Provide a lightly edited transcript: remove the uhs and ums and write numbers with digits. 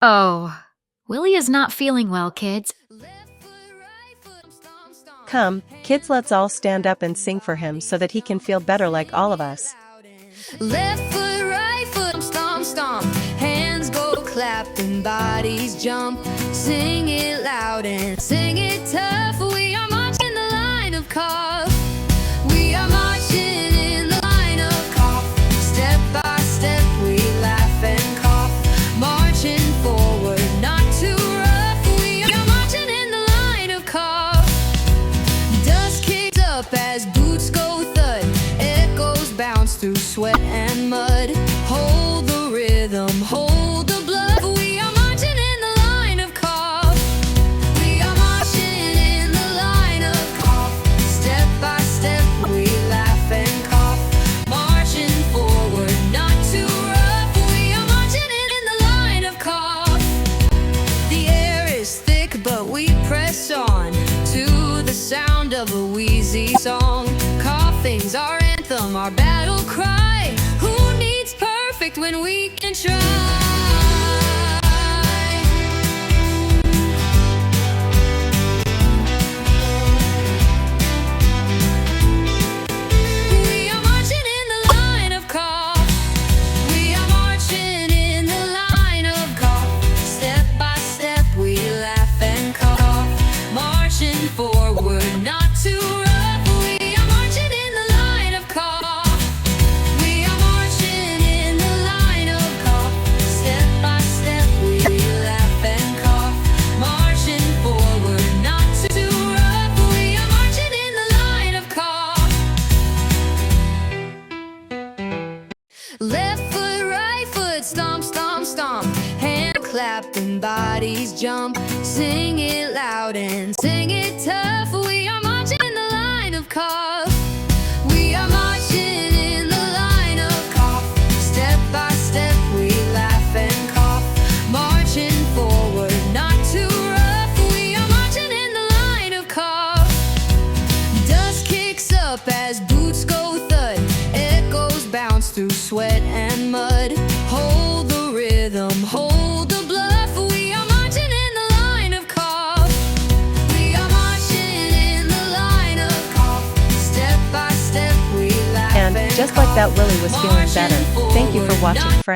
Oh, Willie is not feeling well, kids. Come, kids, let's all stand up and sing for him so that he can feel better like all of us. Left foot, right foot, stomp, stomp. Hands go clapping, bodies jump. Sing it loud and sing it tough. We are marching the line of cough. We are marching in the line of cough. Step by step, we laugh and cough. Marching forward, not too rough. We are marching in the line of cough. Dust kicks up as boots go thud. Echoes bounce through sweat and mud. Hold the rhythm, hold the blood. We are marching in the line of cough. We are marching in the line of cough. Step by step, we laugh and cough. Marching forward, not too rough. We are marching in the line of cough. The air is thick, but we press on to the sound of a wheezy song. Coughing's our anthem, our battle cry. Who needs perfect when we can try? We are marching in the line of cough. We are marching in the line of cough. Step by step, we laugh and cough. Marching forward, not too rough. We are marching in the line of cough. We are marching in the line of cough. Step by step, we laugh and cough. Marching forward, not too rough. We are marching in the line of cough. Left foot, right foot, stomp, stomp, stomp. Hand clapping, bodies jump. Sing it loud and sing it tough. We are marching in the line of cough. We are marching in the line of cough. Step by step, we laugh and cough. Marching forward, not too rough. We are marching in the line of cough. Dust kicks up as boots go thud. Echoes bounce through sweat and mud. Hold the rhythm, hold the bluff. We are marching in the line of cough. We are marching in the line of cough. Step by step, we laugh And and just like that, cough. Willie was feeling better. Thank you for Marching watching, forward, friends.